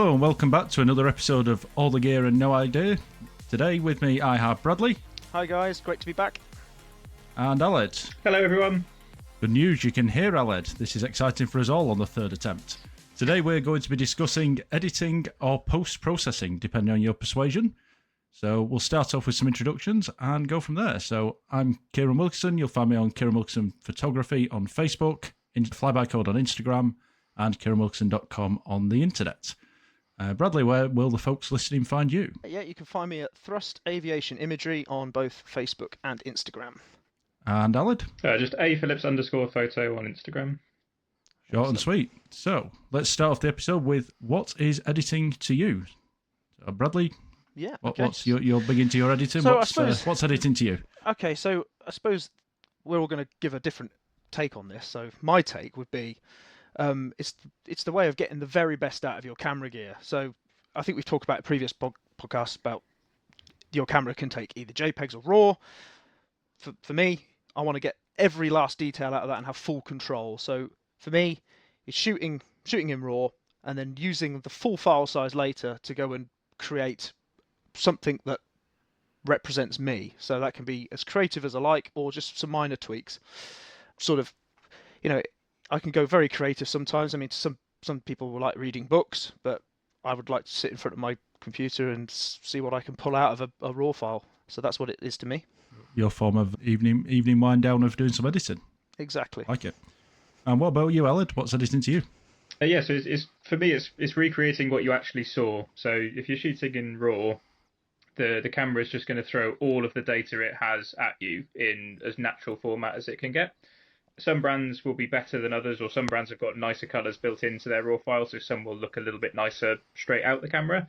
Hello and welcome back to another episode of All the Gear and No Idea. Today with me I have Bradley. Hi guys, great to be back. And Aled. Hello everyone. Good news, you can hear Aled. This is exciting for us all on the third attempt. Today we're going to be discussing editing or post-processing, depending on your persuasion. So we'll start off with some introductions and go from there. So I'm Keiran Wilkinson. You'll find me on Keiran Wilkinson Photography on Facebook, Flybycode on Instagram, and KeiranWilkinson.com on the internet. Bradley, where will the folks listening find you? Yeah, you can find me at Thrust Aviation Imagery on both Facebook and Instagram. And Aled? Just @Phillips_photo on Instagram. Short and sweet. So let's start off the episode with what is editing to you? So Bradley, yeah, okay. What's you're big into your editing? So what's editing to you? Okay, so I suppose we're all going to give a different take on this. So my take would be it's the way of getting the very best out of your camera gear. So I think we've talked about in previous podcasts about your camera can take either JPEGs or RAW. For me, I want to get every last detail out of that and have full control. So for me, it's shooting in RAW and then using the full file size later to go and create something that represents me. So that can be as creative as I like or just some minor tweaks. Sort of, I can go very creative sometimes. I mean, some people will like reading books, but I would like to sit in front of my computer and see what I can pull out of a RAW file. So that's what it is to me. Your form of evening wind down of doing some editing. Exactly. Like it. And what about you, Aled? What's editing to you? So it's for me, it's recreating what you actually saw. So if you're shooting in RAW, the camera is just going to throw all of the data it has at you in as natural format as it can get. Some brands will be better than others, or some brands have got nicer colours built into their RAW file, so some will look a little bit nicer straight out the camera.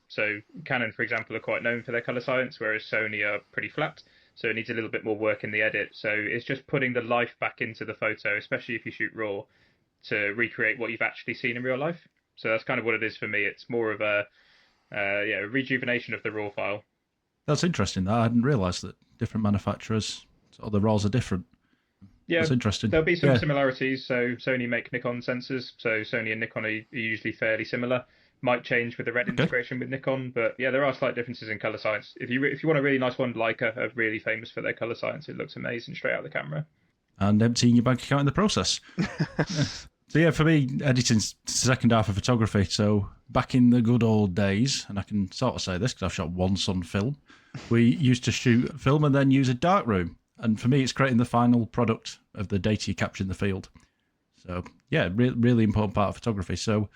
So Canon, for example, are quite known for their colour science, whereas Sony are pretty flat. So it needs a little bit more work in the edit. So it's just putting the life back into the photo, especially if you shoot RAW, to recreate what you've actually seen in real life. So that's kind of what it is for me. It's more of a rejuvenation of the RAW file. That's interesting. I hadn't realised that different manufacturers, the RAWs are different. Yeah, that's interesting. There'll be some similarities. So Sony make Nikon sensors. So Sony and Nikon are usually fairly similar. Might change with the red integration with Nikon, but yeah, there are slight differences in color science. If you want a really nice one, Leica are really famous for their color science. It looks amazing straight out of the camera. And emptying your bank account in the process. So yeah, for me, editing's the second half of photography. So back in the good old days, and I can sort of say this because I've shot once on film, we used to shoot film and then use a darkroom. And for me, it's creating the final product of the data you capture in the field. So yeah, really important part of photography. So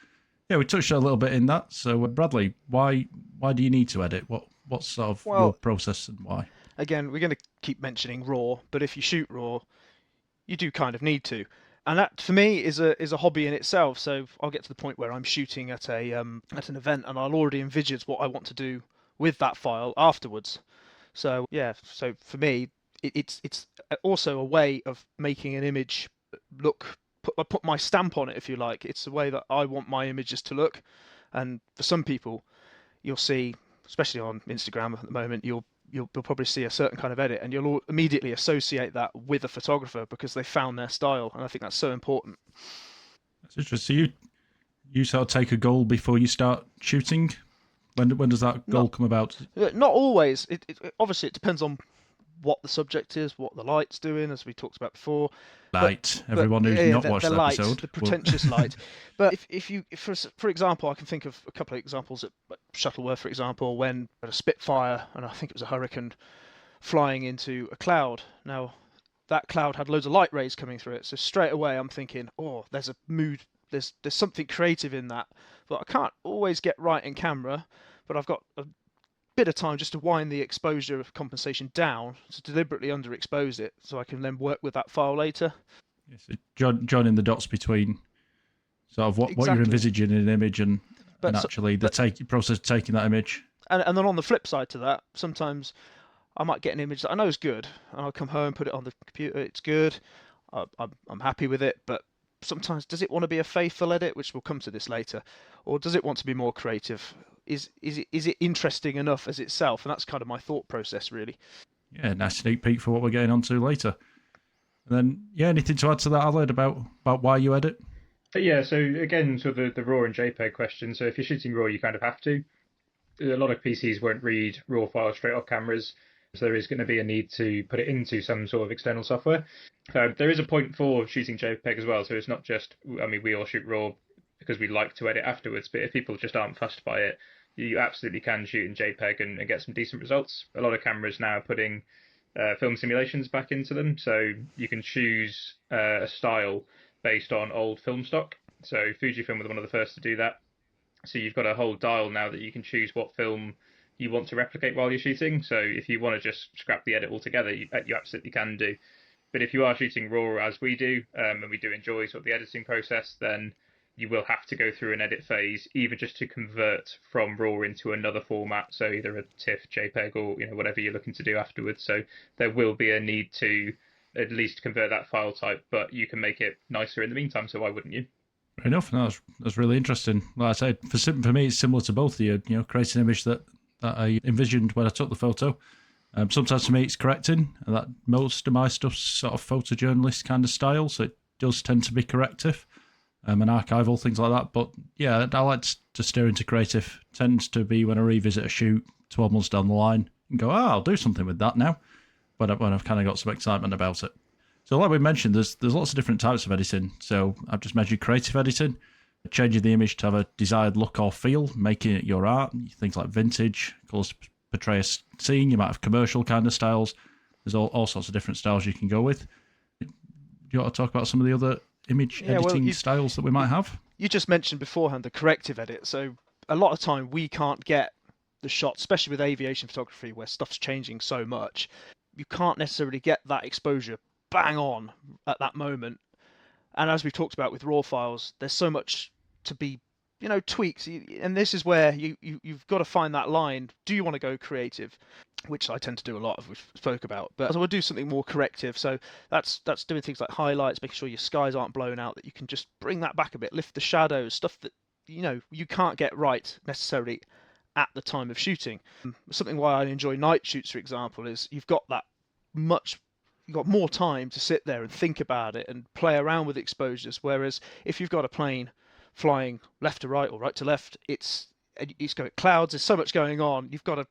yeah, we touched a little bit in that. So Bradley, why do you need to edit? What's sort of your process and why? Again, we're going to keep mentioning RAW, but if you shoot RAW, you do kind of need to. And that, for me, is a hobby in itself. So I'll get to the point where I'm shooting at an event, and I'll already envisage what I want to do with that file afterwards. So yeah, so for me, it's also a way of making an image look. I put my stamp on it, if you like. It's the way that I want my images to look. And for some people, you'll see, especially on Instagram at the moment, you'll probably see a certain kind of edit, and you'll immediately associate that with a photographer because they found their style, and I think that's so important. That's interesting. So you sort of take a goal before you start shooting. When does that goal come about? Not always. Obviously it depends on what the subject is, what the light's doing, as we talked about before. Everyone who's not watched the episode, the pretentious light. But for example, I can think of a couple of examples at Shuttleworth, for example, when at a Spitfire, and I think it was a Hurricane, flying into a cloud. Now, that cloud had loads of light rays coming through it, so straight away I'm thinking, oh, there's a mood, there's something creative in that, but I can't always get right in camera, but I've got a bit of time just to wind the exposure of compensation down, to deliberately underexpose it, so I can then work with that file later. Yes, joining the dots between sort of what you're envisaging in an image and actually the process of taking that image. And then on the flip side to that, sometimes I might get an image that I know is good, and I'll come home, put it on the computer, it's good, I'm happy with it, but sometimes does it want to be a faithful edit, which we'll come to this later, or does it want to be more creative? Is it interesting enough as itself? And that's kind of my thought process, really. Yeah, nice sneak peek for what we're getting onto later. And then, yeah, anything to add to that, Aled, about why you edit? But yeah, so again, sort of the RAW and JPEG question. So if you're shooting RAW, you kind of have to. A lot of PCs won't read RAW files straight off cameras, so there is going to be a need to put it into some sort of external software. There is a point for shooting JPEG as well, so it's not just, I mean, we all shoot RAW because we like to edit afterwards, but if people just aren't fussed by it, you absolutely can shoot in JPEG and get some decent results. A lot of cameras now are putting film simulations back into them, so you can choose a style based on old film stock. So Fujifilm were one of the first to do that. So you've got a whole dial now that you can choose what film you want to replicate while you're shooting. So if you want to just scrap the edit altogether, you absolutely can do. But if you are shooting RAW as we do, and we do enjoy sort of the editing process, then you will have to go through an edit phase, either just to convert from RAW into another format, so either a TIFF, JPEG, or whatever you're looking to do afterwards. So there will be a need to at least convert that file type, but you can make it nicer in the meantime. So why wouldn't you? Fair enough. No, that's really interesting. Like I said, for me, it's similar to both of you. Create an image that I envisioned when I took the photo. Sometimes for me, it's correcting, and that most of my stuff's sort of photojournalist kind of style, so it does tend to be corrective and archival, things like that. But yeah, I like to steer into creative. Tends to be when I revisit a shoot 12 months down the line and go, I'll do something with that now, when I've kind of got some excitement about it. So like we mentioned, there's lots of different types of editing. So I've just mentioned creative editing, changing the image to have a desired look or feel, making it your art, things like vintage, colours to portray a scene. You might have commercial kind of styles. There's all sorts of different styles you can go with. Do you want to talk about some of the other image editing styles that we might have? You just mentioned beforehand the corrective edit. So a lot of time we can't get the shot, especially with aviation photography where stuff's changing so much. You can't necessarily get that exposure bang on at that moment. And as we've talked about with RAW files, there's so much to be, tweaks. And this is where you've got to find that line. Do you want to go creative? Which I tend to do a lot of, we've spoke about. But I will do something more corrective. So that's doing things like highlights, making sure your skies aren't blown out, that you can just bring that back a bit, lift the shadows, stuff that, you can't get right necessarily at the time of shooting. Something why I enjoy night shoots, for example, is you've got more time to sit there and think about it and play around with exposures. Whereas if you've got a plane flying left to right or right to left, it's got clouds. There's so much going on. You can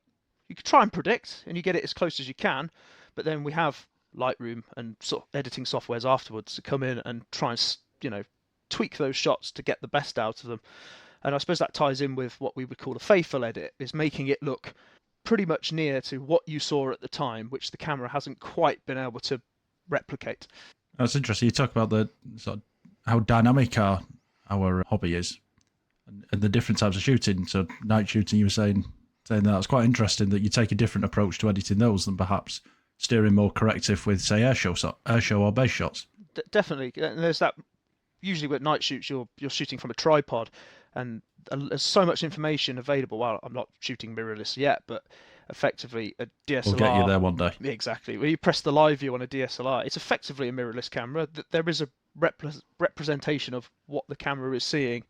try and predict, and you get it as close as you can. But then we have Lightroom and sort of editing softwares afterwards to come in and try and tweak those shots to get the best out of them. And I suppose that ties in with what we would call a faithful edit, is making it look pretty much near to what you saw at the time, which the camera hasn't quite been able to replicate. That's interesting. You talk about the sort of how dynamic our hobby is, and the different types of shooting. So night shooting, you were saying that's quite interesting that you take a different approach to editing those than perhaps steering more corrective with, say, airshow or base shots. Definitely, and there's that. Usually with night shoots, you're shooting from a tripod, and there's so much information available. Well, I'm not shooting mirrorless yet, but effectively a DSLR. We'll get you there one day. Exactly. When you press the live view on a DSLR, it's effectively a mirrorless camera. There is a representation of what the camera is seeing,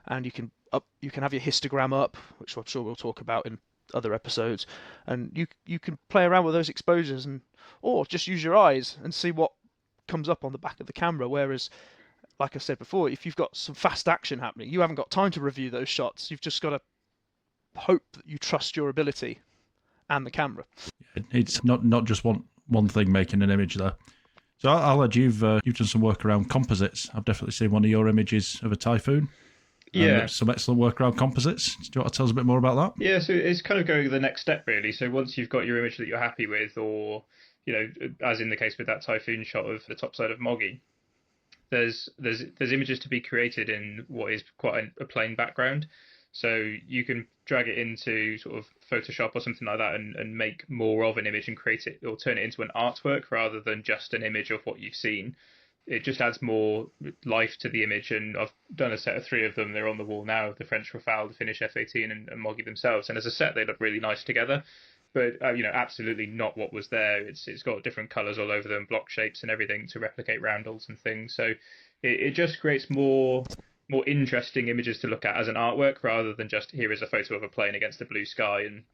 and you can have your histogram up, which I'm sure we'll talk about in other episodes, and you can play around with those exposures, or just use your eyes and see what comes up on the back of the camera. Whereas, like I said before, if you've got some fast action happening, you haven't got time to review those shots. You've just got to hope that you trust your ability and the camera. It's not just one thing making an image there. So I'll add you've done some work around composites. I've definitely seen one of your images of a Typhoon. Yeah. Some excellent work around composites. Do you want to tell us a bit more about that? Yeah, so it's kind of going the next step, really. So once you've got your image that you're happy with, or, as in the case with that Typhoon shot of the top side of Moggy, there's images to be created in what is quite a plain background. So you can drag it into sort of Photoshop or something like that and make more of an image and create it, or turn it into an artwork rather than just an image of what you've seen. It just adds more life to the image, and I've done a set of 3 of them. They're on the wall now, the French Rafale, the Finnish F-18 and Moggy themselves, and as a set they look really nice together. But absolutely not what was there. It's got different colours all over them, block shapes and everything to replicate roundels and things. So it just creates more interesting images to look at as an artwork, rather than just, here is a photo of a plane against the blue sky and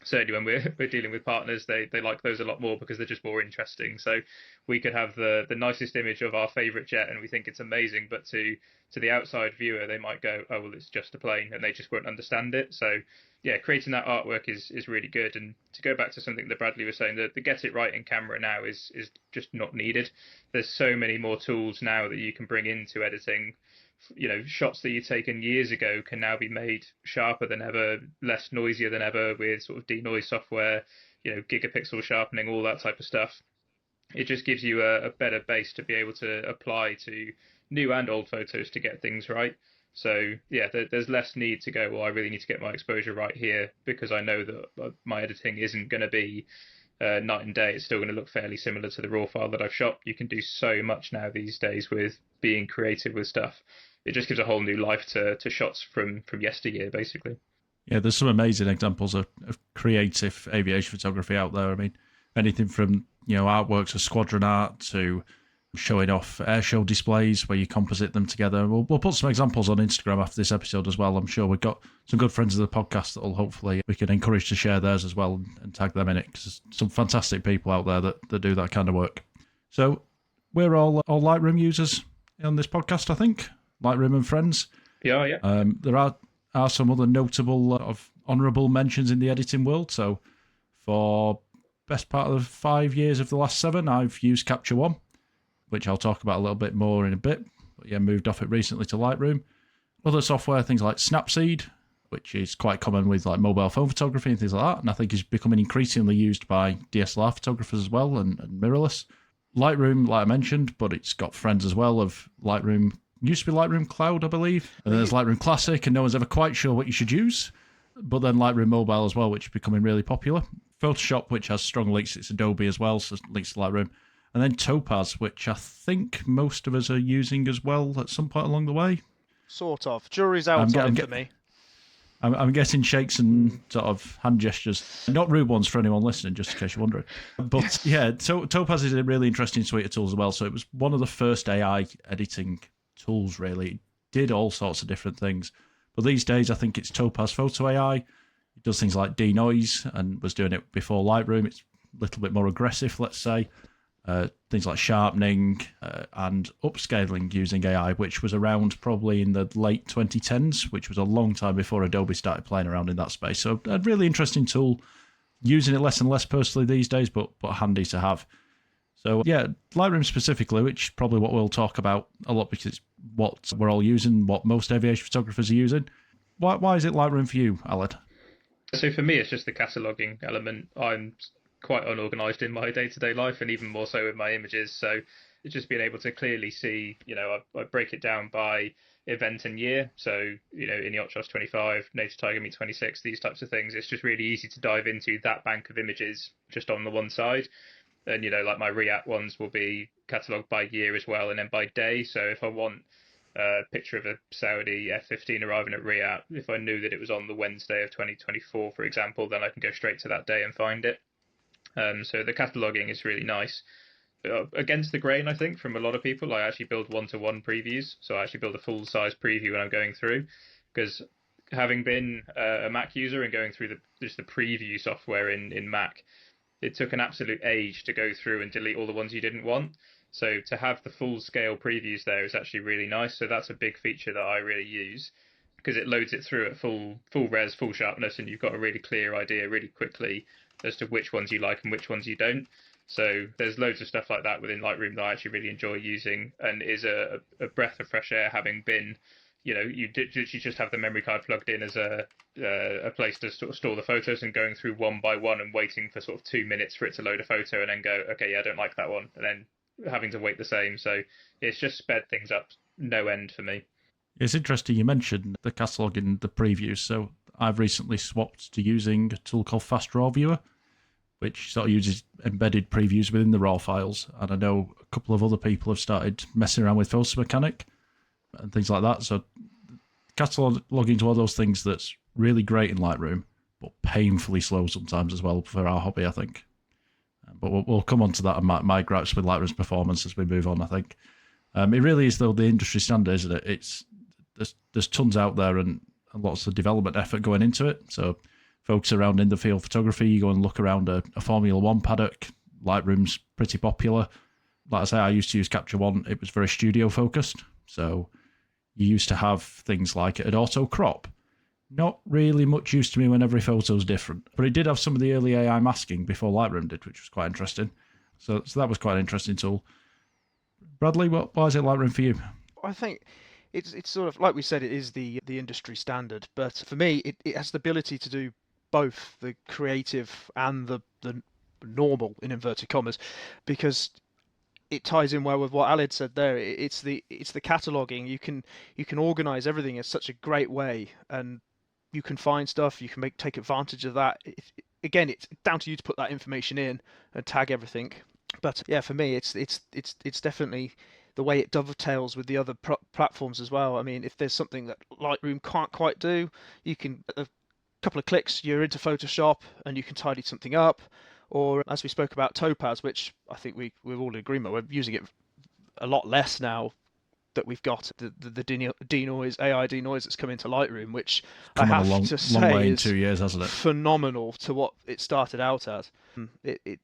certainly when we're dealing with partners, they like those a lot more because they're just more interesting. So we could have the nicest image of our favorite jet and we think it's amazing, but to the outside viewer they might go, oh well, it's just a plane, and they just won't understand it. So yeah, creating that artwork is really good. And to go back to something that Bradley was saying, the get it right in camera now is just not needed. There's so many more tools now that you can bring into editing. Shots that you've taken years ago can now be made sharper than ever, less noisier than ever, with sort of denoise software, gigapixel sharpening, all that type of stuff. It just gives you a better base to be able to apply to new and old photos to get things right. So yeah, there's less need to go, well, I really need to get my exposure right here, because I know that my editing isn't going to be night and day. It's still going to look fairly similar to the raw file that I've shot. You can do so much now these days with being creative with stuff. It just gives a whole new life to shots from yesteryear, basically. Yeah, there's some amazing examples of creative aviation photography out there. I mean, anything from artworks of squadron art to showing off airshow displays where you composite them together. We'll put some examples on Instagram after this episode as well. I'm sure we've got some good friends of the podcast that will hopefully we can encourage to share theirs as well and tag them in it, because there's some fantastic people out there that do that kind of work. So we're all Lightroom users on this podcast, I think. Lightroom and friends. Yeah. There are some other notable of honourable mentions in the editing world. So for best part of 5 years of the last 7, I've used Capture One, which I'll talk about a little bit more in a bit. But yeah, moved off it recently to Lightroom. Other software, things like Snapseed, which is quite common with like mobile phone photography and things like that, and I think is becoming increasingly used by DSLR photographers as well, and mirrorless. Lightroom, like I mentioned, but it's got friends as well of Lightroom. Used to be Lightroom Cloud, I believe. And then there's Lightroom Classic, and no one's ever quite sure what you should use. But then Lightroom Mobile as well, which is becoming really popular. Photoshop, which has strong links, it's Adobe as well, so links to Lightroom. And then Topaz, which I think most of us are using as well at some point along the way. Sort of. Jury's out for me. I'm getting shakes and sort of hand gestures. Not rude ones for anyone listening, just in case you're wondering. But yeah, Topaz is a really interesting suite of tools as well. So it was one of the first AI editing tools, really. It did all sorts of different things. But these days, I think it's Topaz Photo AI. It does things like denoise and was doing it before Lightroom. It's a little bit more aggressive, let's say. Things like sharpening and upscaling using AI, which was around probably in the late 2010s, which was a long time before Adobe started playing around in that space. So a really interesting tool, using it less and less personally these days, but handy to have. So yeah, Lightroom specifically, which is probably what we'll talk about a lot because it's what we're all using, what most aviation photographers are using. Why is it Lightroom for you, Aled? So for me, it's just the cataloging element. I'm quite unorganized in my day-to-day life, and even more so with my images. So it's just being able to clearly see, I break it down by event and year. So, in the Oshkosh 25, Native Tiger Meet 26, these types of things, it's just really easy to dive into that bank of images just on the one side. And, like my React ones will be catalogued by year as well, and then by day. So if I want a picture of a Saudi F-15 arriving at Riyadh, if I knew that it was on the Wednesday of 2024, for example, then I can go straight to that day and find it. So the cataloging is really nice. Against the grain, I think, from a lot of people, I actually build one-to-one previews. So I actually build a full-size preview when I'm going through, because having been a Mac user and going through just the preview software in Mac, it took an absolute age to go through and delete all the ones you didn't want. So to have the full-scale previews there is actually really nice. So that's a big feature that I really use, because it loads it through at full res, full sharpness, and you've got a really clear idea really quickly as to which ones you like and which ones you don't. So there's loads of stuff like that within Lightroom that I actually really enjoy using, and is a breath of fresh air, having been, you just have the memory card plugged in as a place to sort of store the photos, and going through one by one and waiting for sort of 2 minutes for it to load a photo and then go, okay, yeah, I don't like that one, and then having to wait the same. So it's just sped things up no end for me. It's interesting you mentioned the catalog in the previews. So I've recently swapped to using a tool called Fast Raw Viewer, which sort of uses embedded previews within the raw files. And I know a couple of other people have started messing around with Photo Mechanic and things like that. So cataloging to all those things that's really great in Lightroom, but painfully slow sometimes as well for our hobby, I think. But we'll come on to that and my gripes with Lightroom's performance as we move on, I think. It really is, though, the industry standard, isn't it? There's tons out there and lots of development effort going into it. So folks around in the field photography, you go and look around a Formula One paddock, Lightroom's pretty popular. Like I say, I used to use Capture One. It was very studio focused. So you used to have things like it'd auto crop. Not really much use to me when every photo's different. But it did have some of the early AI masking before Lightroom did, which was quite interesting. So that was quite an interesting tool. Bradley, why is it Lightroom for you? I think it's sort of like we said, it is the industry standard, but for me it has the ability to do both the creative and the normal in inverted commas, because it ties in well with what Alid said there. It's the cataloging. You can organize everything in such a great way, and you can find stuff. You can take advantage of that. Again, it's down to you to put that information in and tag everything. But yeah, for me, it's definitely the way it dovetails with the other platforms as well. I mean, if there's something that Lightroom can't quite do, you can, a couple of clicks, you're into Photoshop and you can tidy something up. Or as we spoke about Topaz, which I think we're all in agreement, we're using it a lot less now that we've got the denoise, AI denoise that's come into Lightroom, which I have to say long way in is 2 years, hasn't it? phenomenal to what it started out as. It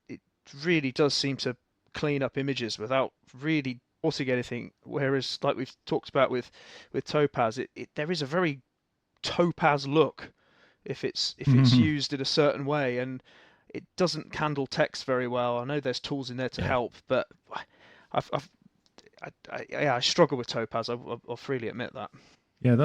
really does seem to clean up images without really forcing anything. Whereas, like we've talked about with Topaz, there is a very Topaz look if it's used in a certain way, and it doesn't handle text very well. I know there's tools in there to help, but I struggle with Topaz. I'll freely admit that. Yeah,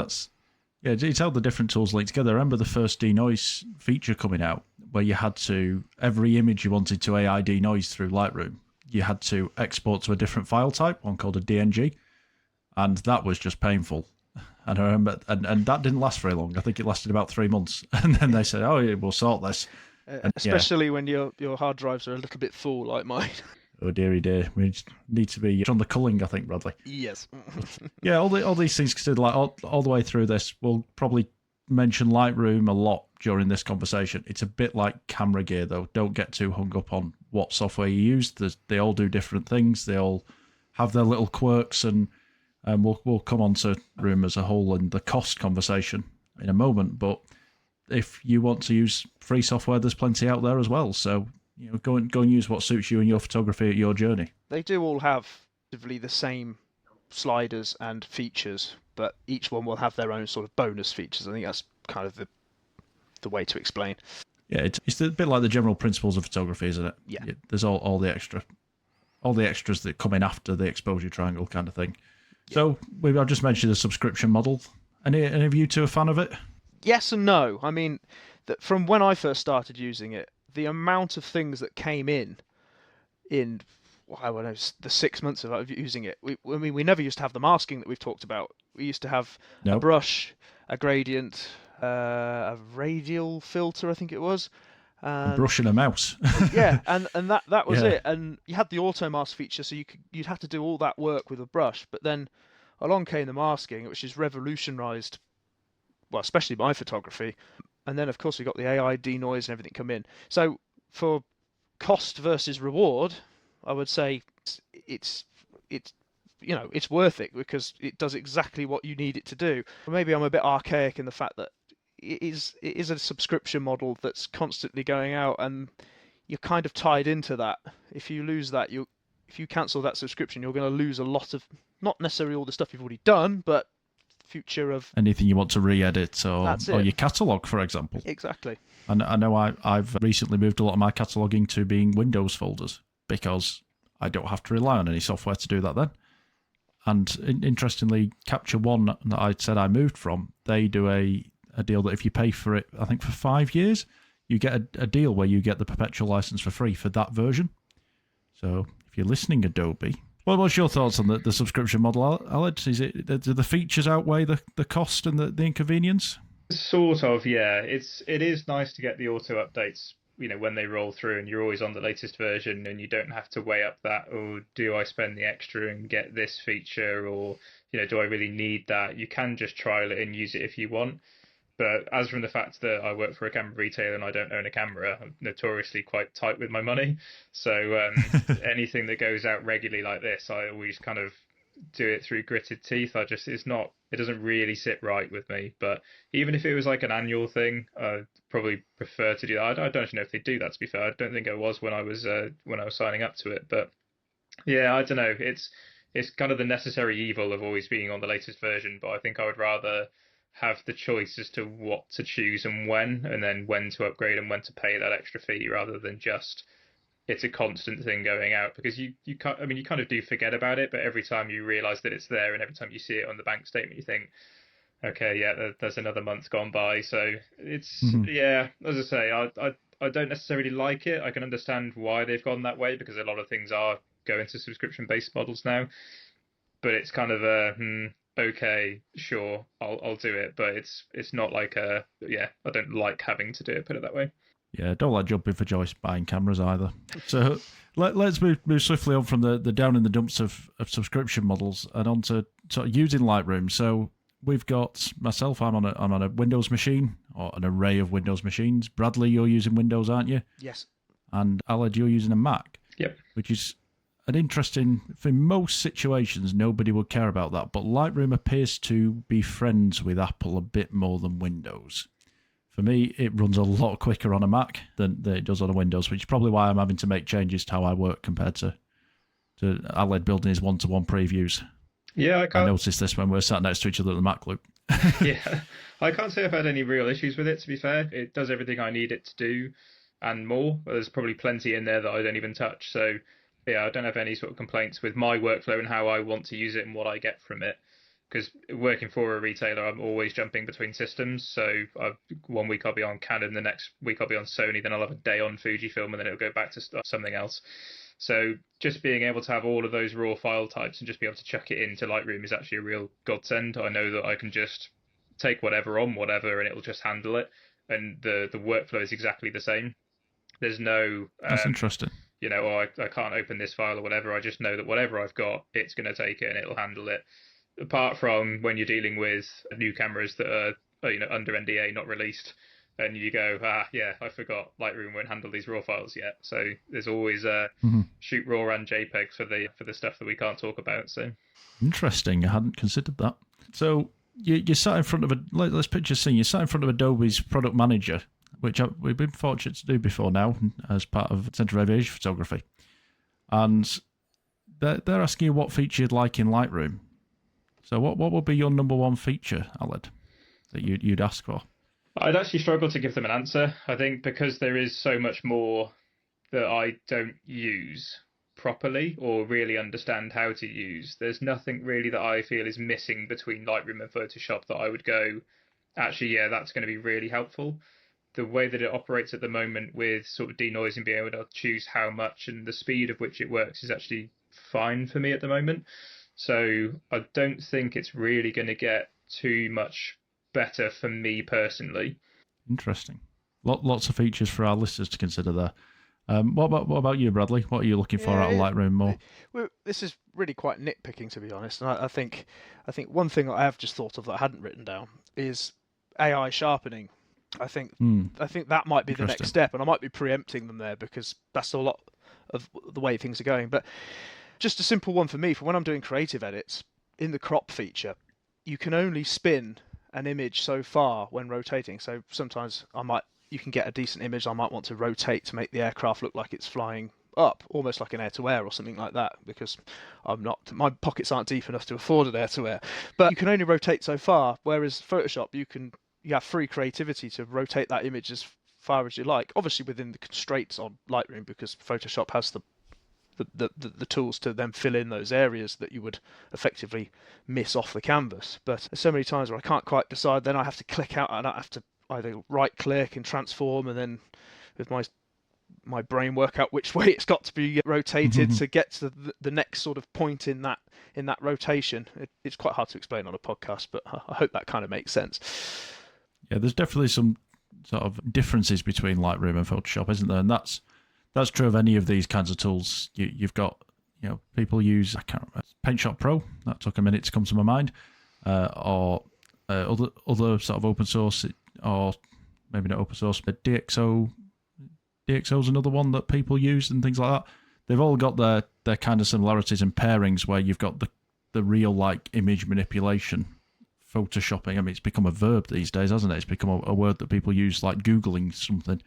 it's how the different tools link together. I remember the first denoise feature coming out, where you had to, every image you wanted to AI denoise through Lightroom, you had to export to a different file type, one called a DNG, and that was just painful. And I remember, and that didn't last very long. I think it lasted about 3 months, and then they said, "Oh, yeah, we'll sort this." Especially when your hard drives are a little bit full, like mine. Oh dearie dear, we need to be on the culling, I think, Bradley. Yes. Yeah, all these things considered, like all the way through this, we'll probably mention Lightroom a lot during this conversation. It's a bit like camera gear, though. Don't get too hung up on what software you use. They all do different things. They all have their little quirks, and we'll come on to Lightroom as a whole and the cost conversation in a moment. But if you want to use free software, there's plenty out there as well. So go and use what suits you and your photography at your journey. They do all have the same sliders and features, but each one will have their own sort of bonus features. I think that's kind of the way to explain. Yeah, it's a bit like the general principles of photography, isn't it? Yeah. There's all the extras that come in after the exposure triangle kind of thing. Yeah. So I've just mentioned the subscription model. Any of you two a fan of it? Yes and no. I mean, from when I first started using it, the amount of things that came in I don't know, the 6 months of using it. We never used to have the masking that we've talked about. We used to have a brush, a gradient, a radial filter, I think it was. A brush and a mouse. Yeah, and that was it. And you had the auto mask feature, so you'd have to do all that work with a brush. But then along came the masking, which has revolutionised, well, especially my photography. And then of course we got the AI denoise and everything come in. So for cost versus reward, I would say it's worth it because it does exactly what you need it to do. Maybe I'm a bit archaic in the fact that it is a subscription model that's constantly going out, and you're kind of tied into that. If you lose that, if you cancel that subscription, you're going to lose a lot of, not necessarily all the stuff you've already done, but future of anything you want to re-edit or your catalogue, for example. Exactly. And I know I've recently moved a lot of my cataloguing to being Windows folders because I don't have to rely on any software to do that then. And interestingly, Capture One that I said I moved from, they do a deal that if you pay for it, I think for 5 years, you get a deal where you get the perpetual license for free for that version. So if you're listening, Adobe, what's your thoughts on the subscription model, Alex? Do the features outweigh the cost and the inconvenience? Sort of, yeah. It is nice to get the auto updates, when they roll through and you're always on the latest version and you don't have to weigh up that, or do I spend the extra and get this feature, or, do I really need that? You can just trial it and use it if you want. But as from the fact that I work for a camera retailer and I don't own a camera, I'm notoriously quite tight with my money. So anything that goes out regularly like this, I always kind of do it through gritted teeth. It doesn't really sit right with me. But even if it was like an annual thing, I'd probably prefer to do that. I don't actually know if they do that, to be fair. I don't think I was when I was signing up to it. But yeah, I don't know. It's kind of the necessary evil of always being on the latest version, but I think I would rather have the choice as to what to choose and then when to upgrade and when to pay that extra fee, rather than just it's a constant thing going out, because you can't, I mean, you kind of do forget about it, but every time you realize that it's there and every time you see it on the bank statement, you think, okay, yeah, there's another month gone by. So it's yeah, as I say, I don't necessarily like it. I can understand why they've gone that way, because a lot of things are going to subscription based models now, but it's kind of okay, sure, I'll do it, but it's not like I don't like having to do it, put it that way. Yeah, don't like jumping for joy buying cameras either. So let's move swiftly on from the down in the dumps of subscription models and on to sort of using Lightroom. So we've got myself, I'm on a Windows machine, or an array of Windows machines. Bradley, you're using Windows, aren't you? Yes. And Aled, you're using a Mac. Yep. Which is an interesting, for most situations, nobody would care about that, but Lightroom appears to be friends with Apple a bit more than Windows. For me, it runs a lot quicker on a Mac than it does on a Windows, which is probably why I'm having to make changes to how I work compared to Aled building his one-to-one previews. Yeah, I noticed this when we're sat next to each other at the Mac Loop. Yeah, I can't say I've had any real issues with it, to be fair. It does everything I need it to do and more. There's probably plenty in there that I don't even touch. So yeah, I don't have any sort of complaints with my workflow and how I want to use it and what I get from it. Because working for a retailer, I'm always jumping between systems. So one week I'll be on Canon, the next week I'll be on Sony, then I'll have a day on Fujifilm, and then it'll go back to something else. So just being able to have all of those raw file types and just be able to chuck it into Lightroom is actually a real godsend. I know that I can just take whatever on whatever and it'll just handle it. And the workflow is exactly the same. There's no... That's interesting. You know, I can't open this file or whatever. I just know that whatever I've got, it's going to take it and it'll handle it. Apart from when you're dealing with new cameras that are under NDA, not released, and you go, I forgot Lightroom won't handle these raw files yet. So there's always shoot raw and JPEG for the stuff that we can't talk about. So interesting. I hadn't considered that. So you sat in front of let's picture a scene. You sat in front of Adobe's product manager, which we've been fortunate to do before now as part of Centre of Aviation Photography, and they're asking you what feature you'd like in Lightroom. So what would be your number one feature, Aled, that you'd ask for? I'd actually struggle to give them an answer. I think because there is so much more that I don't use properly or really understand how to use. There's nothing really that I feel is missing between Lightroom and Photoshop that I would go, actually, yeah, that's going to be really helpful. The way that it operates at the moment with sort of denoising, being able to choose how much and the speed of which it works is actually fine for me at the moment. So I don't think it's really going to get too much better for me personally. Interesting. Lots of features for our listeners to consider there. What about you, Bradley? What are you looking for out of Lightroom more? Well, this is really quite nitpicking, to be honest. And I think one thing I have just thought of that I hadn't written down is AI sharpening. I think that might be the next step, and I might be preempting them there because that's a lot of the way things are going. But just a simple one for me, for when I'm doing creative edits, in the crop feature, you can only spin an image so far when rotating. So sometimes you can get a decent image, I might want to rotate to make the aircraft look like it's flying up, almost like an air-to-air or something like that, because my pockets aren't deep enough to afford an air-to-air. But you can only rotate so far, whereas Photoshop, you have free creativity to rotate that image as far as you like, obviously within the constraints on Lightroom, because Photoshop has the tools to then fill in those areas that you would effectively miss off the canvas. But there's so many times where I can't quite decide, then I have to click out and I have to either right click and transform, and then with my brain work out which way it's got to be rotated to get to the next sort of point in that rotation. It's quite hard to explain on a podcast, but I hope that kind of makes sense. Yeah, there's definitely some sort of differences between Lightroom and Photoshop, isn't there? And that's true of any of these kinds of tools. You've got, people use, I can't remember, PaintShop Pro. That took a minute to come to my mind. Or other sort of open source, or maybe not open source, but DxO. DxO's another one that people use and things like that. They've all got their kind of similarities and pairings where you've got the the real like image manipulation, photoshopping. I mean, it's become a verb these days, hasn't it? It's become a word that people use, like Googling something.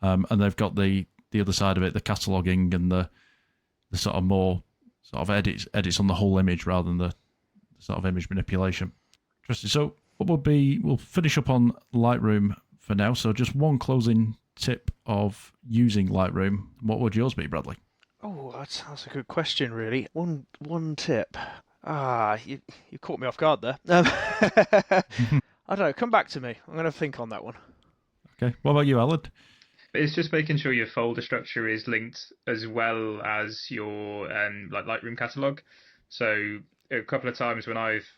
And they've got the other side of it, the cataloguing and the sort of more sort of edits on the whole image rather than the sort of image manipulation. Interesting. So what would be, we'll finish up on Lightroom for now. So just one closing tip of using Lightroom. What would yours be, Bradley? Oh, that's a good question, really. One tip. You caught me off guard there. I don't know. Come back to me. I'm going to think on that one. Okay. What about you, Alan? It's just making sure your folder structure is linked as well as your like Lightroom catalog. So a couple of times when I've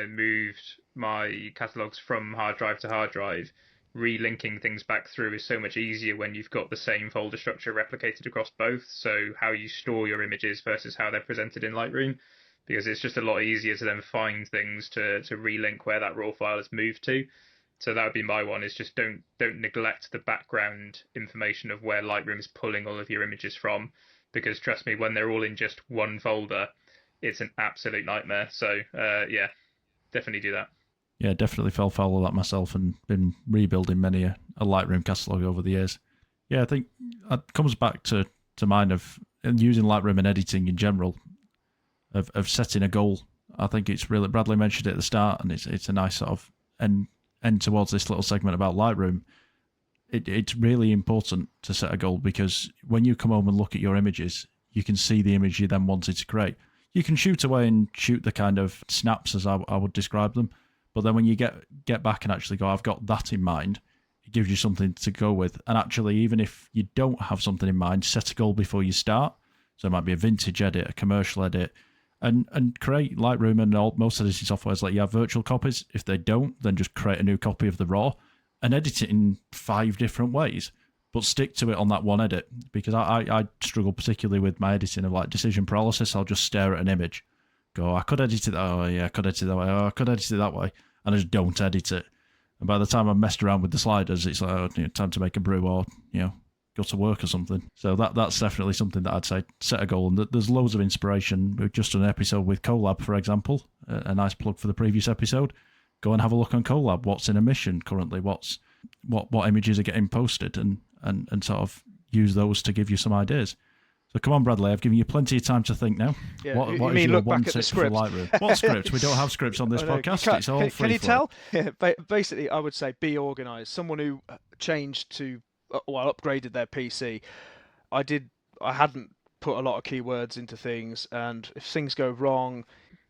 moved my catalogs from hard drive to hard drive, relinking things back through is so much easier when you've got the same folder structure replicated across both. So how you store your images versus how they're presented in Lightroom, because it's just a lot easier to then find things to relink where that raw file has moved to. So that would be my one, is just don't neglect the background information of where Lightroom is pulling all of your images from, because trust me, when they're all in just one folder, it's an absolute nightmare. So yeah, definitely do that. Yeah, definitely fell foul of that myself and been rebuilding many a Lightroom catalogue over the years. Yeah, I think it comes back to mine of using Lightroom and editing in general, of setting a goal. I think it's really, Bradley mentioned it at the start, and it's a nice sort of end towards this little segment about Lightroom. It's really important to set a goal, because when you come home and look at your images, you can see the image you then wanted to create. You can shoot away and shoot the kind of snaps, as I would describe them, but then when you get back and actually go, I've got that in mind, it gives you something to go with. And actually, even if you don't have something in mind, set a goal before you start. So it might be a vintage edit, a commercial edit, and create. Lightroom and most editing softwares let you have virtual copies. If they don't, then just create a new copy of the raw and edit it in 5 different ways, but stick to it on that one edit. Because I struggle particularly with my editing of like decision paralysis. I'll just stare at an image, go, I could edit it that way, yeah, I could edit it that way, oh, I could edit it that way, and I just don't edit it. And by the time I've messed around with the sliders, it's like, oh, time to make a brew, or go to work or something. So that's definitely something that I'd say, set a goal. And there's loads of inspiration. We've just done an episode with Colab, for example, a nice plug for the previous episode. Go and have a look on Colab. What's in emission currently? What images are getting posted, and sort of use those to give you some ideas. So come on, Bradley, I've given you plenty of time to think now. Yeah, what you is mean your look one back at the tip for script? Lightroom? What script? We don't have scripts on this podcast. It's all free. Can you tell? Yeah, basically, I would say be organised. Someone who changed to, upgraded their PC. I hadn't put a lot of keywords into things, and if things go wrong,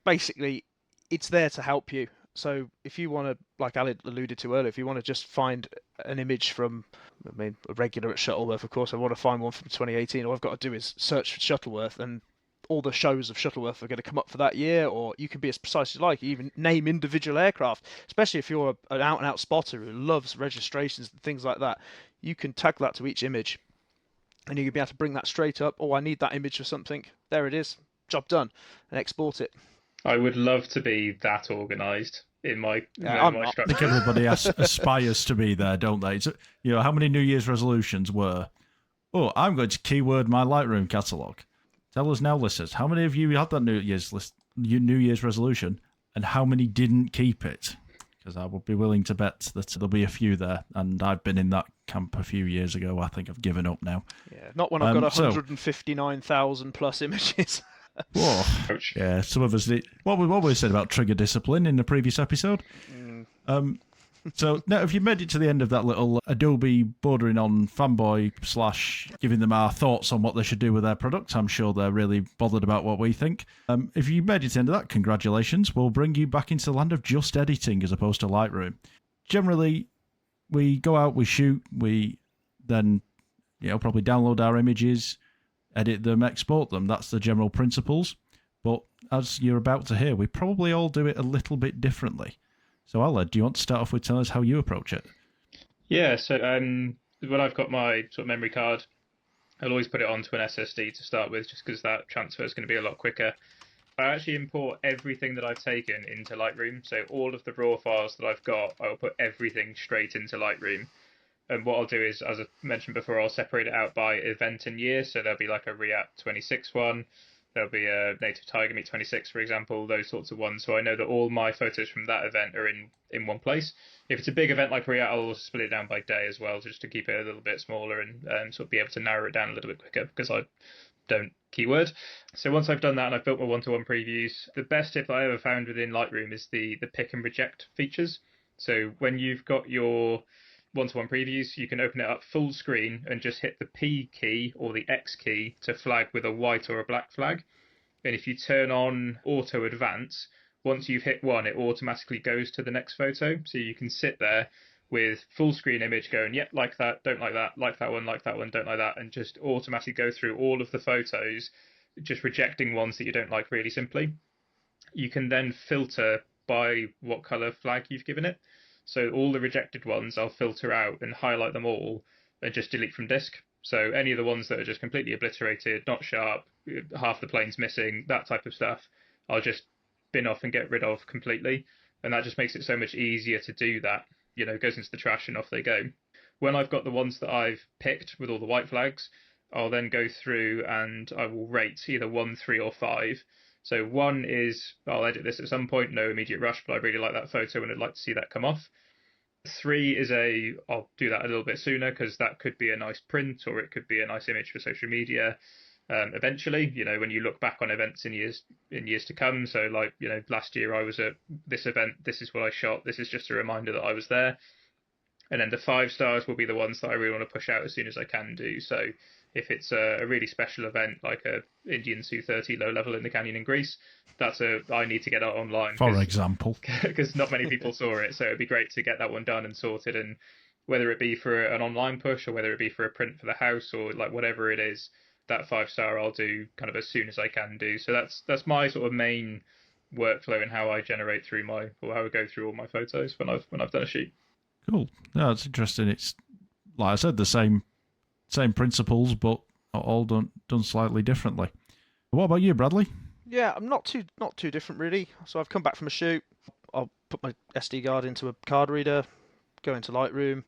basically, it's there to help you. So if you want to, like Ali alluded to earlier, if you want to just find an image from, a regular at Shuttleworth, of course, I want to find one from 2018, all I've got to do is search for Shuttleworth, and all the shows of Shuttleworth are going to come up for that year. Or you can be as precise as you like, you even name individual aircraft, especially if you're an out-and-out spotter who loves registrations and things like that. You can tag that to each image, and you can be able to bring that straight up. Oh, I need that image for something. There it is. Job done. And export it. I would love to be that organised in my I structure. think everybody aspires to be there, don't they? It's, how many New Year's resolutions were, oh, I'm going to keyword my Lightroom catalogue. Tell us now, listeners, how many of you had that New Year's resolution, and how many didn't keep it? Because I would be willing to bet that there'll be a few there, and I've been in that camp a few years ago. I think I've given up now. Yeah, not when I've got 159,000 plus images. Whoa. Yeah, some of us did. What we said about trigger discipline in the previous episode. So now, if you made it to the end of that little Adobe bordering on fanboy / giving them our thoughts on what they should do with their product, I'm sure they're really bothered about what we think. If you made it to the end of that, congratulations. We'll bring you back into the land of just editing as opposed to Lightroom. Generally, we go out, we shoot, we then probably download our images, edit them, export them. That's the general principles. But as you're about to hear, we probably all do it a little bit differently. So, Alla, do you want to start off with telling us how you approach it? Yeah, so when I've got my sort of memory card, I'll always put it onto an SSD to start with, just because that transfer is going to be a lot quicker. I actually import everything that I've taken into Lightroom. So all of the raw files that I've got, I'll put everything straight into Lightroom. And what I'll do is, as I mentioned before, I'll separate it out by event and year. So there'll be like a React 26 one, There'll be a native tiger meet 26, for example, those sorts of ones. So I know that all my photos from that event are in one place. If it's a big event like Korea, I'll also split it down by day as well, just to keep it a little bit smaller and sort of be able to narrow it down a little bit quicker, because I don't keyword. So once I've done that and I've built my one-to-one previews, the best tip that I ever found within Lightroom is the pick and reject features. So when you've got your one-to-one previews, you can open it up full screen and just hit the P key or the X key to flag with a white or a black flag. And if you turn on auto advance, once you've hit one, it automatically goes to the next photo. So you can sit there with full screen image going, yep, like that, don't like that one, don't like that, and just automatically go through all of the photos, just rejecting ones that you don't like really simply. You can then filter by what color flag you've given it. So all the rejected ones, I'll filter out and highlight them all and just delete from disk. So any of the ones that are just completely obliterated, not sharp, half the plane's missing, that type of stuff, I'll just bin off and get rid of completely. And that just makes it so much easier to do that. It goes into the trash and off they go. When I've got the ones that I've picked with all the white flags, I'll then go through and I will rate either 1, 3, or 5. So 1 is, I'll edit this at some point, no immediate rush, but I really like that photo and I'd like to see that come off. 3 is I'll do that a little bit sooner, because that could be a nice print or it could be a nice image for social media. Eventually, when you look back on events in years to come. So like, last year I was at this event, this is what I shot, this is just a reminder that I was there. And then the 5 stars will be the ones that I really want to push out as soon as I can do. So if it's a really special event, like a Indian Su-30 low level in the canyon in Greece, I need to get that online. For example. Because not many people saw it. So it'd be great to get that one done and sorted. And whether it be for an online push or whether it be for a print for the house or like whatever it is, that 5-star I'll do kind of as soon as I can do. So that's my sort of main workflow and how I generate how I go through all my photos when I've done a shoot. Cool. No, that's interesting. It's like I said, the same principles, but all done slightly differently. What about you, Bradley? Yeah, I'm not too different really. So I've come back from a shoot. I'll put my SD card into a card reader, go into Lightroom,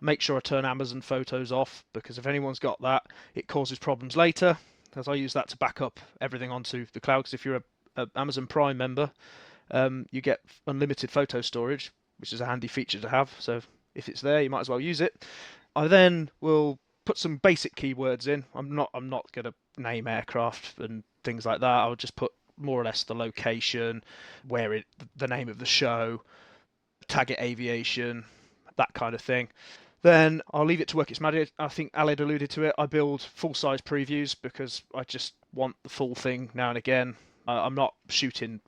make sure I turn Amazon Photos off, because if anyone's got that, it causes problems later, as I use that to back up everything onto the cloud. Because if you're a Amazon Prime member, you get unlimited photo storage, which is a handy feature to have. So if it's there, you might as well use it. I then will put some basic keywords in. I'm not going to name aircraft and things like that. I'll just put more or less the location, the name of the show, tag it aviation, that kind of thing. Then I'll leave it to work its magic. I think Aled alluded to it. I build full-size previews because I just want the full thing now and again. I'm not shooting.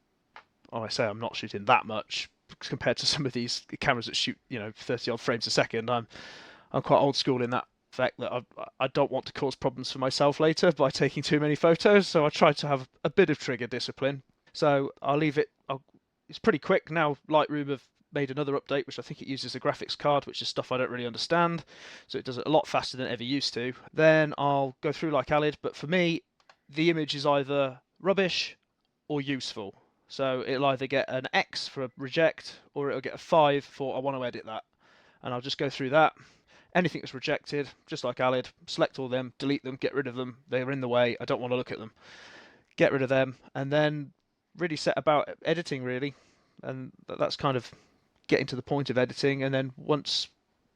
I say I'm not shooting that much compared to some of these cameras that shoot 30 odd frames a second. I'm quite old school in that fact that I don't want to cause problems for myself later by taking too many photos. So I try to have a bit of trigger discipline. So I'll leave it. It's pretty quick now. Lightroom have made another update, which I think it uses a graphics card, which is stuff I don't really understand. So it does it a lot faster than it ever used to. Then I'll go through like Alid, but for me, the image is either rubbish or useful. So it'll either get an X for a reject, or it'll get a 5 for I want to edit that. And I'll just go through that. Anything that's rejected, just like Alid, select all them, delete them, get rid of them. They're in the way. I don't want to look at them. Get rid of them, and then really set about editing, really. And that's kind of getting to the point of editing. And then once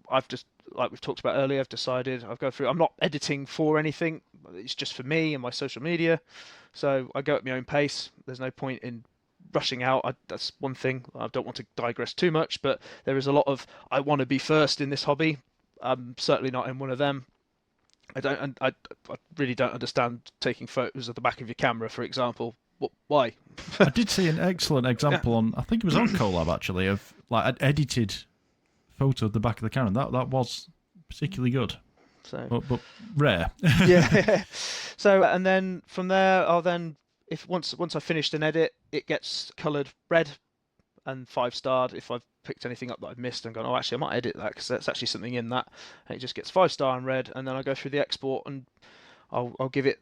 I've just, like we've talked about earlier, I've decided I'll go through. I'm not editing for anything. It's just for me and my social media. So I go at my own pace. There's no point in rushing out. That's one thing. I don't want to digress too much, but there is a lot of I want to be first in this hobby. I'm certainly not in one of them. I really don't understand taking photos of the back of your camera, for example. Why? I did see an excellent example on, I think it was on Colab actually, of like an edited photo of the back of the camera. That was particularly good. So, but rare. Yeah. So, and then from there, I'll then, if once I finished an edit, it gets coloured red and 5-starred. If I've picked anything up that I've missed and gone, oh, actually, I might edit that because there's actually something in that, and it just gets 5-star and red. And then I go through the export and I'll give it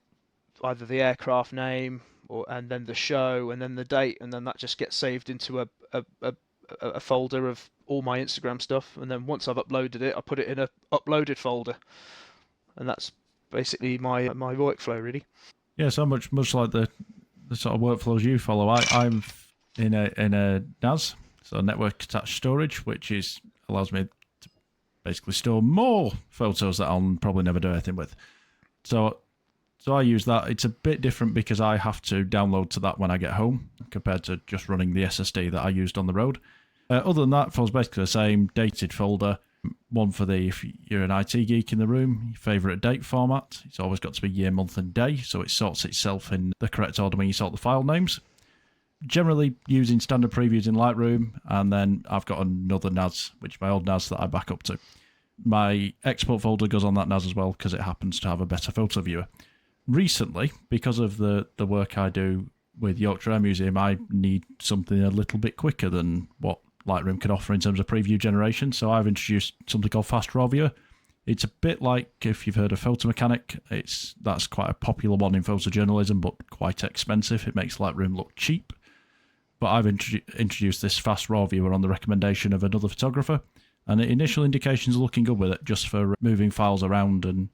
either the aircraft name and then the show and then the date, and then that just gets saved into a folder of all my Instagram stuff. And then once I've uploaded it, I put it in a uploaded folder, and that's basically my workflow really. Yeah, so much like the sort of workflows you follow. I'm in a NAS, so network attached storage, which allows me to basically store more photos that I'll probably never do anything with. So I use that. It's a bit different because I have to download to that when I get home compared to just running the SSD that I used on the road. Other than that, it follows basically the same dated folder. One for if you're an IT geek in the room, your favourite date format. It's always got to be year, month and day, so it sorts itself in the correct order when you sort the file names. Generally using standard previews in Lightroom, and then I've got another NAS, which is my old NAS that I back up to. My export folder goes on that NAS as well because it happens to have a better photo viewer. Recently, because of the work I do with Yorkshire Air Museum, I need something a little bit quicker than what Lightroom can offer in terms of preview generation, so I've introduced something called Fast Raw Viewer. It's a bit like if you've heard of Photo Mechanic. That's quite a popular one in photojournalism, but quite expensive. It makes Lightroom look cheap. But I've introduced this Fast Raw Viewer on the recommendation of another photographer, and the initial indications are looking good with it, just for moving files around and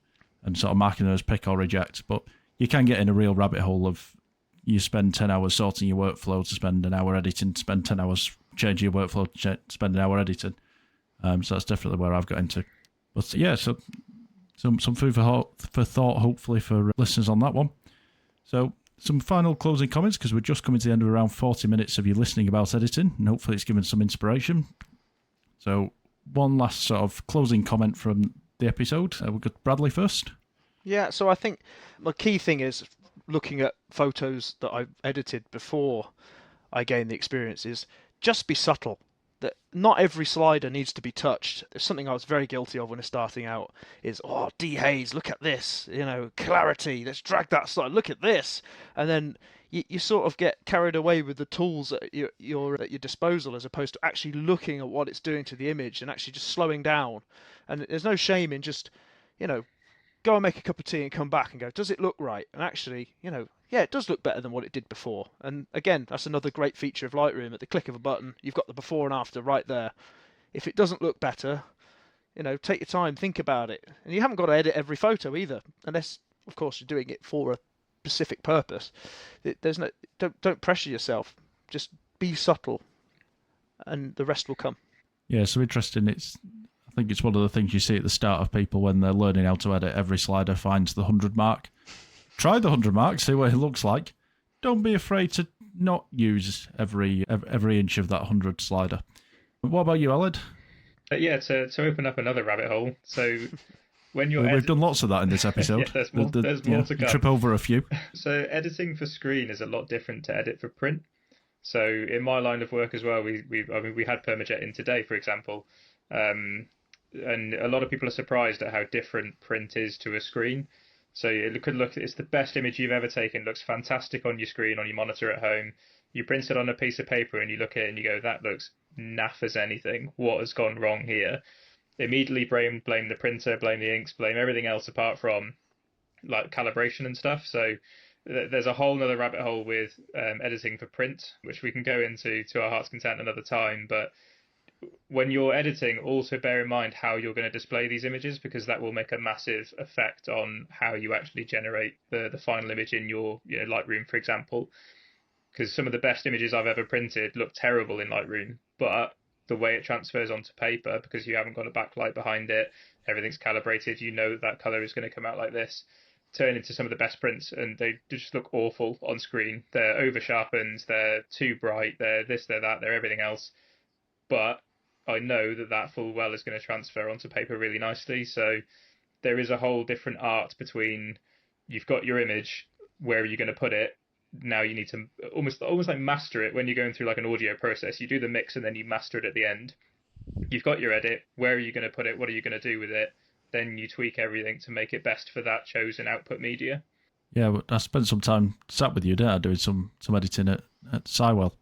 sort of marking them as pick or reject. But you can get in a real rabbit hole of you spend 10 hours sorting your workflow to spend an hour editing, to spend 10 hours changing your workflow to spend an hour editing. So that's definitely where I've got into. But yeah, so some food for thought, hopefully, for listeners on that one. So some final closing comments, because we're just coming to the end of around 40 minutes of you listening about editing, and hopefully it's given some inspiration. So one last sort of closing comment from the episode. We'll go to Bradley first. Yeah, so I think my key thing is looking at photos that I've edited before I gain the experience is just be subtle. That not every slider needs to be touched. There's something I was very guilty of when I was starting out is, dehaze, look at this, clarity, let's drag that slide, look at this. And then you sort of get carried away with the tools at your disposal, as opposed to actually looking at what it's doing to the image and actually just slowing down. And there's no shame in just, go and make a cup of tea and come back and go, does it look right? And actually, yeah, it does look better than what it did before. And again, that's another great feature of Lightroom. At the click of a button, you've got the before and after right there. If it doesn't look better, take your time, think about it. And you haven't got to edit every photo either, unless, of course, you're doing it for a specific purpose. Don't pressure yourself. Just be subtle, and the rest will come. Yeah, so interesting. I think it's one of the things you see at the start of people when they're learning how to edit. Every slider finds the 100 mark. Try the 100 mark, see what it looks like. Don't be afraid to not use every inch of that 100 slider. What about you, Aled? Yeah, to open up another rabbit hole. So when you're we've done lots of that in this episode. Yeah, there's more to come. Trip over a few. So editing for screen is a lot different to edit for print. So in my line of work as well, we had Permajet in today, for example. And a lot of people are surprised at how different print is to a screen. So it could look, it's the best image you've ever taken, looks fantastic on your screen, on your monitor at home. You print it on a piece of paper and you look at it and you go, that looks naff as anything. What has gone wrong here? Immediately blame the printer, blame the inks, blame everything else apart from like calibration and stuff. So there's a whole nother rabbit hole with editing for print, which we can go into to our heart's content another time. But when you're editing, also bear in mind how you're going to display these images, because that will make a massive effect on how you actually generate the final image in your Lightroom, for example. Because some of the best images I've ever printed look terrible in Lightroom, but the way it transfers onto paper, because you haven't got a backlight behind it, everything's calibrated, that color is going to come out like this, turn into some of the best prints, and they just look awful on screen. They're over sharpened, they're too bright, they're this, they're that, they're everything else. But I know that full well is going to transfer onto paper really nicely. So there is a whole different art between, you've got your image, where are you going to put it? Now you need to almost like master it when you're going through like an audio process. You do the mix and then you master it at the end. You've got your edit. Where are you going to put it? What are you going to do with it? Then you tweak everything to make it best for that chosen output media. Yeah, I spent some time sat with you, didn't I, doing some editing at Sywell.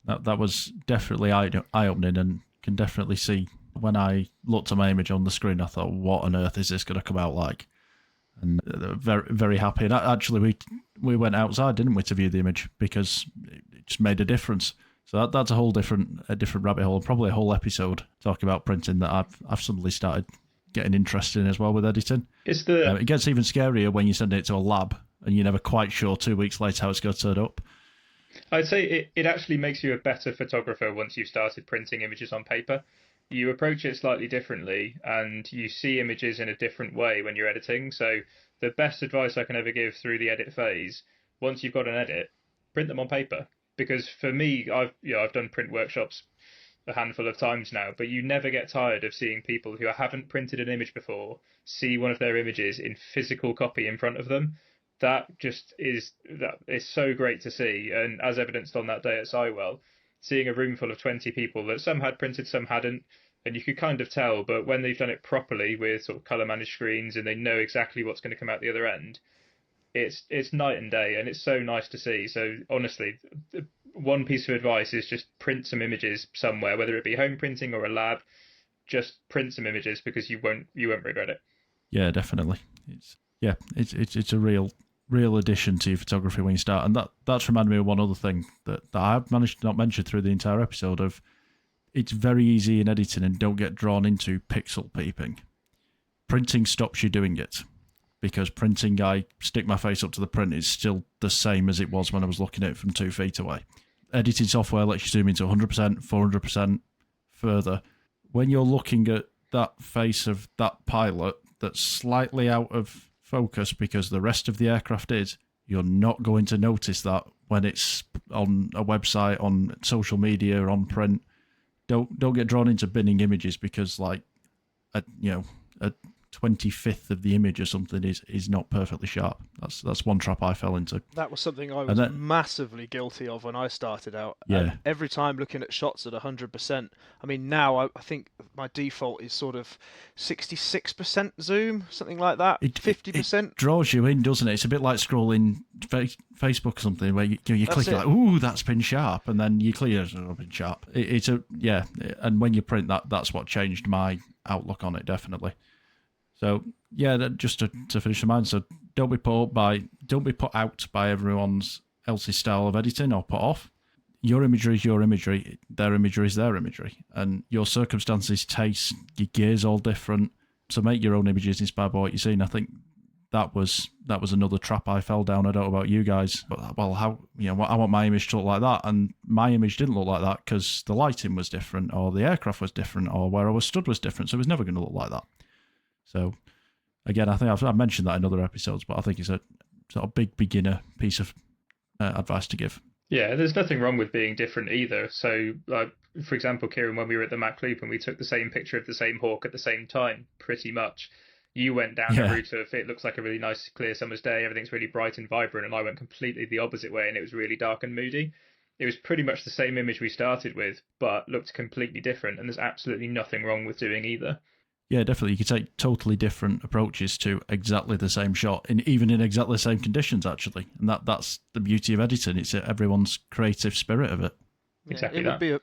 That was definitely eye-opening, and can definitely see when I looked at my image on the screen, I thought, what on earth is this going to come out like? And very, very happy. And actually, we went outside, didn't we, to view the image, because it just made a difference. So that's a whole different rabbit hole, probably a whole episode talking about printing that I've suddenly started getting interested in as well with editing. It gets even scarier when you send it to a lab and you're never quite sure 2 weeks later how it's going to turn up. I'd say it actually makes you a better photographer once you've started printing images on paper. You approach it slightly differently and you see images in a different way when you're editing. So the best advice I can ever give through the edit phase, once you've got an edit, print them on paper. Because for me, I've done print workshops a handful of times now, but you never get tired of seeing people who haven't printed an image before see one of their images in physical copy in front of them. That is so great to see. And as evidenced on that day at Sywell, seeing a room full of 20 people that some had printed, some hadn't, and you could kind of tell, but when they've done it properly with sort of colour managed screens and they know exactly what's going to come out the other end, it's night and day, and it's so nice to see. So honestly, one piece of advice is just print some images somewhere, whether it be home printing or a lab. Just print some images because you won't regret it. Yeah, definitely. It's a real addition to your photography when you start, and that's reminded me of one other thing that I've managed to not mention through the entire episode of. It's very easy in editing, and don't get drawn into pixel peeping. Printing stops you doing it, because printing, I stick my face up to the print, it's still the same as it was when I was looking at it from 2 feet away. Editing software lets you zoom into 100%, 400% further. When you're looking at that face of that pilot that's slightly out of focus because the rest of the aircraft is, you're not going to notice that when it's on a website, on social media, on print. Don't get drawn into binning images because like a 25th of the image or something is not perfectly sharp. That's one trap I fell into. That was something I was massively guilty of when I started out. Yeah. And every time looking at shots at 100%. I mean, now I think my default is sort of 66% zoom, something like that. 50%. It draws you in, doesn't it? It's a bit like scrolling Facebook or something where you click like, ooh, that's been sharp, and then you clear it's not been sharp. And when you print that's what changed my outlook on it, definitely. So yeah, just to finish the mind, so don't be put out by everyone else's style of editing or put off. Your imagery is your imagery, their imagery is their imagery, and your circumstances, taste, your gear's all different. So make your own images inspired by what you've seen. I think that was another trap I fell down. I don't know about you guys, but well, how I want my image to look like that, and my image didn't look like that because the lighting was different, or the aircraft was different, or where I was stood was different. So it was never going to look like that. So, again, I think I've mentioned that in other episodes, but I think it's a sort of big beginner piece of advice to give. Yeah, there's nothing wrong with being different either. So, for example, Keiran, when we were at the Mac Loop and we took the same picture of the same hawk at the same time, pretty much, you went down the route of it looks like a really nice, clear summer's day, everything's really bright and vibrant, and I went completely the opposite way, and it was really dark and moody. It was pretty much the same image we started with, but looked completely different, and there's absolutely nothing wrong with doing either. Yeah, definitely. You could take totally different approaches to exactly the same shot, even in exactly the same conditions, actually. And that's the beauty of editing. It's everyone's creative spirit of it. Yeah, exactly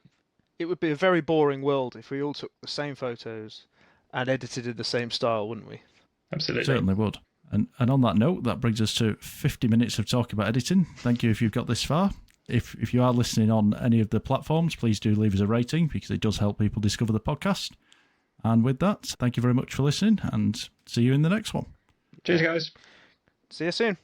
it would be a very boring world if we all took the same photos and edited in the same style, wouldn't we? Absolutely. It certainly would. And on that note, that brings us to 50 minutes of talk about editing. Thank you if you've got this far. If you are listening on any of the platforms, please do leave us a rating because it does help people discover the podcast. And with that, thank you very much for listening, and see you in the next one. Cheers, guys. See you soon.